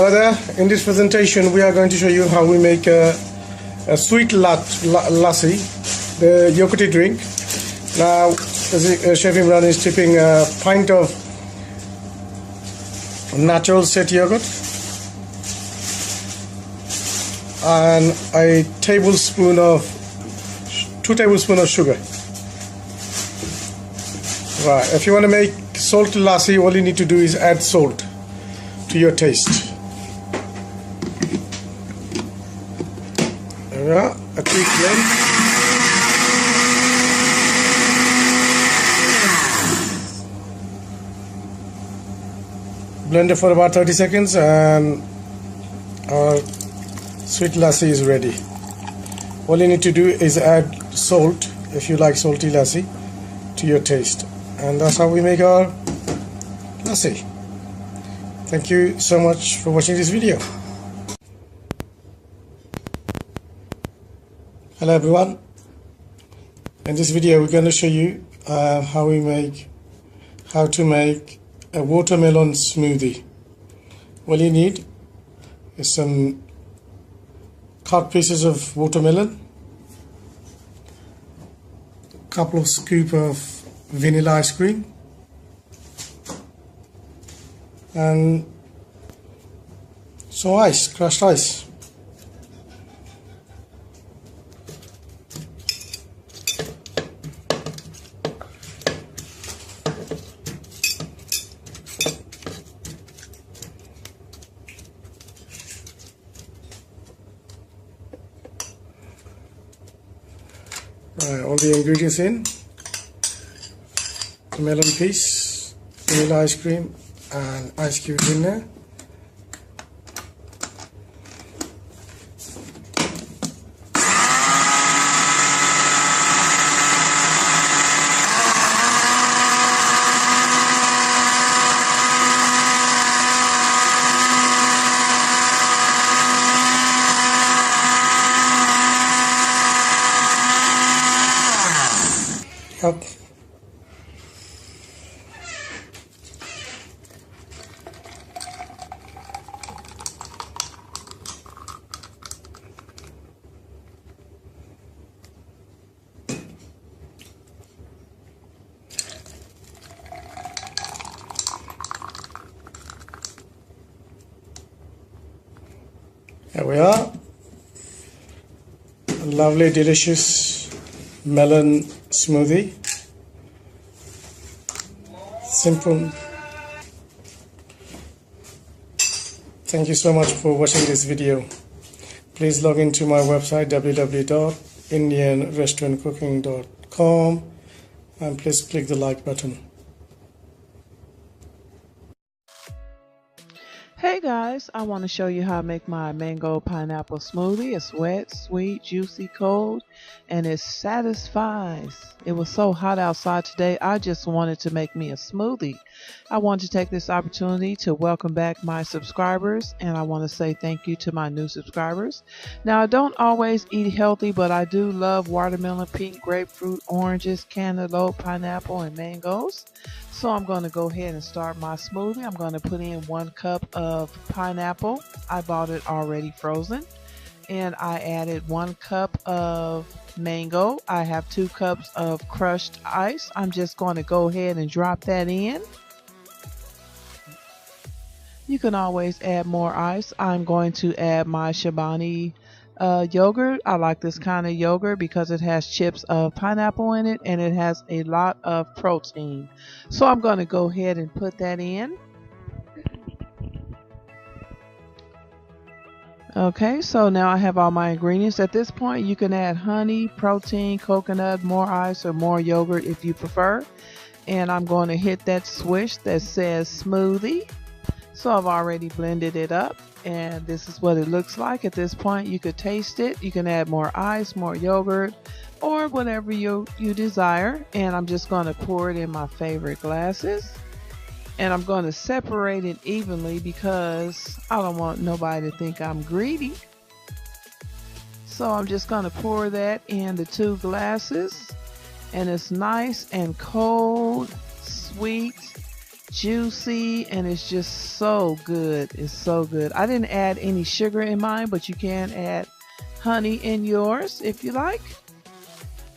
Further, in this presentation, we are going to show you how we make a Sweet Lassie, the yogurty drink. Now, Chef Imran is tipping a pint of natural set yogurt and 2 tablespoons of sugar. Right, if you want to make salty lassi, all you need to do is add salt to your taste. There we are, a quick blend. Blend it for about 30 seconds and our sweet lassi is ready. All you need to do is add salt, if you like salty lassi, to your taste. And that's how we make our lassi. Thank you so much for watching this video. Hello everyone. In this video we're going to show you how to make a watermelon smoothie. All you need is some cut pieces of watermelon, a couple of scoops of vanilla ice cream, and some ice, crushed ice. All the ingredients in: melon piece, vanilla ice cream, and ice cubes in there. Yep. Here we are, a lovely delicious melon smoothie. Simple. Thank you so much for watching this video. Please log into my website www.indianrestaurantcooking.com and please click the like button. Hey guys, I want to show you how I make my mango pineapple smoothie. It's wet, sweet, juicy, cold, and it satisfies. It was so hot outside today, I just wanted to make me a smoothie. I want to take this opportunity to welcome back my subscribers, and I want to say thank you to my new subscribers. Now, I don't always eat healthy, but I do love watermelon, pink, grapefruit, oranges, cantaloupe, pineapple, and mangoes. So I'm going to go ahead and start my smoothie. I'm going to put in 1 cup of pineapple. I bought it already frozen. And I added 1 cup of mango. I have 2 cups of crushed ice. I'm just going to go ahead and drop that in. You can always add more ice. I'm going to add my Chobani yogurt. I like this kind of yogurt because it has chips of pineapple in it and it has a lot of protein. So I'm going to go ahead and put that in. Okay, so now I have all my ingredients. At this point you can add honey, protein, coconut, more ice, or more yogurt if you prefer. And I'm going to hit that switch that says smoothie. So I've already blended it up and this is what it looks like. At this point you could taste it. You can add more ice, more yogurt, or whatever you desire. And I'm just going to pour it in my favorite glasses. And I'm going to separate it evenly because I don't want nobody to think I'm greedy. So I'm just going to pour that in the 2 glasses. And it's nice and cold, sweet, juicy, and it's just so good. It's so good. I didn't add any sugar in mine, but you can add honey in yours if you like.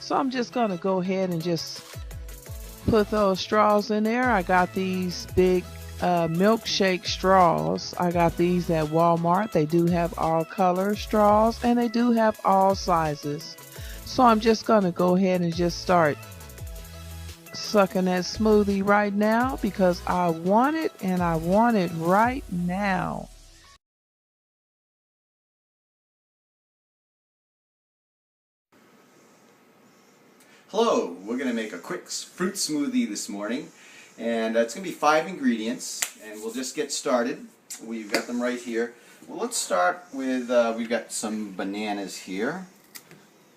So I'm just going to go ahead and just put those straws in there. I got these big milkshake straws. I got these at Walmart. They do have all color straws, and they do have all sizes. So I'm just going to go ahead and just start sucking that smoothie right now because I want it, and I want it right now. Hello, we're going to make a quick fruit smoothie this morning, and it's going to be 5 ingredients, and we'll just get started. We've got them right here. Well, let's start with, we've got some bananas here,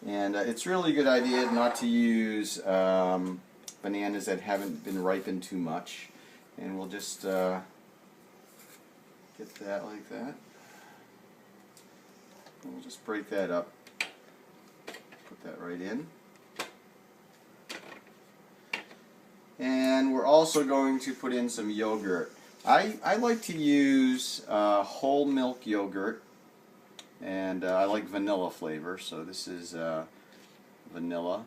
and it's really a good idea not to use bananas that haven't been ripened too much, and we'll just get that like that. And we'll just break that up, put that right in. And we're also going to put in some yogurt. I like to use whole milk yogurt, and I like vanilla flavor, so this is vanilla.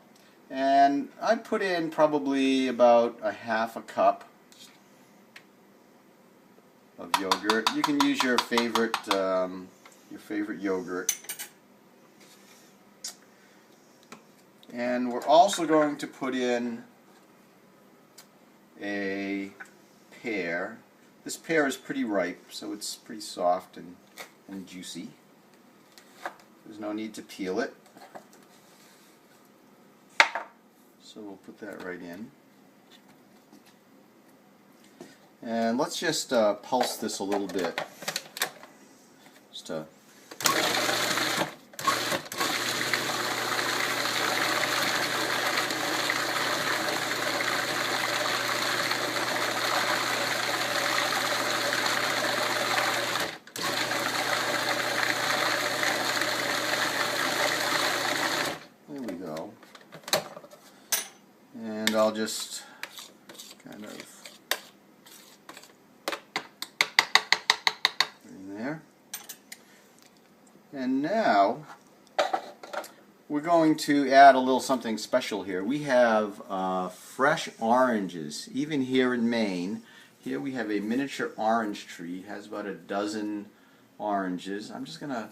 And I put in probably about a half a cup of yogurt. You can use your favorite yogurt. And we're also going to put in a pear. This pear is pretty ripe, so it's pretty soft and juicy. There's no need to peel it. So we'll put that right in. And let's just pulse this a little bit. Just to I'll just kind of in there. And now we're going to add a little something special here. We have fresh oranges. Even here in Maine, here we have a miniature orange tree. It has about a dozen oranges. I'm just going to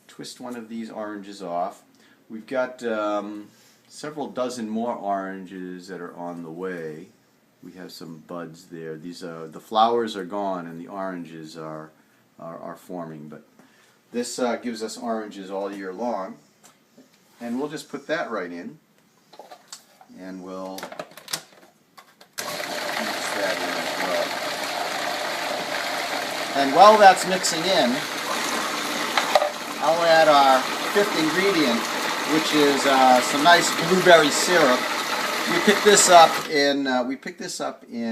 twist one of these oranges off. We've got several dozen more oranges that are on the way. We have some buds there. These the flowers are gone and the oranges are forming, but this gives us oranges all year long. And we'll just put that right in, and we'll mix that in as well. And while that's mixing in, I'll add our 5th ingredient, which is some nice blueberry syrup. We picked this up in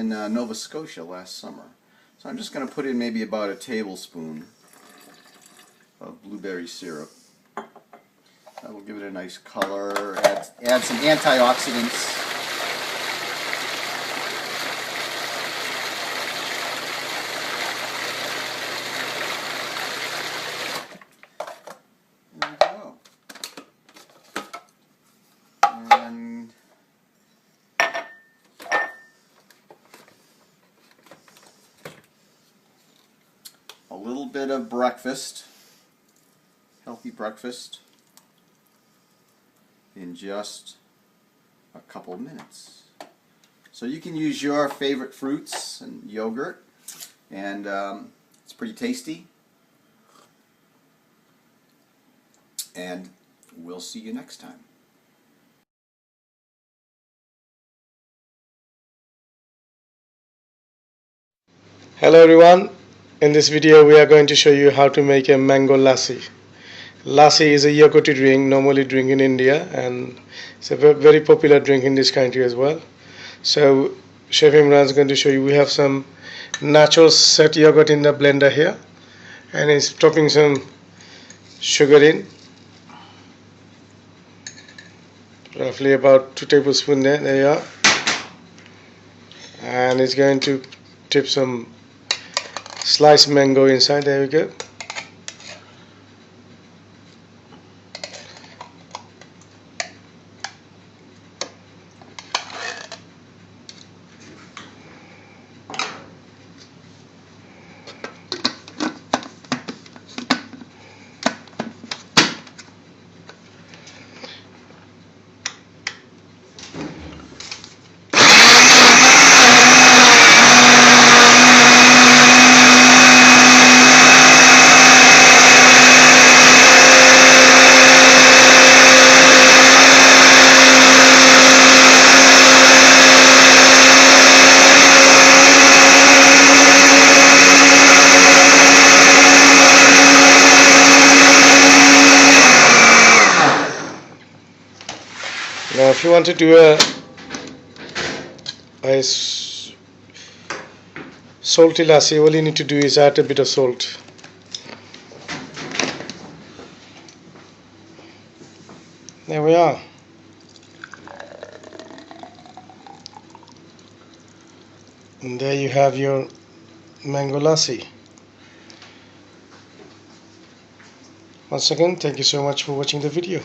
Nova Scotia last summer. So I'm just going to put in maybe about a tablespoon of blueberry syrup. That will give it a nice color. Add some antioxidants. A little bit of breakfast, healthy breakfast, in just a couple minutes. So you can use your favorite fruits and yogurt, and it's pretty tasty. And we'll see you next time. Hello everyone. In this video we are going to show you how to make a mango lassi. Lassi is a yogurty drink normally drink in India, and it's a very popular drink in this country as well. So Chef Imran is going to show you. We have some natural set yogurt in the blender here, and he's topping some sugar in, roughly about 2 tablespoons there you are. And he's going to dip some sliced mango inside. There we go. Now if you want to do a salty lassi, all you need to do is add a bit of salt. There we are. And there you have your mango lassi. Once again, thank you so much for watching the video.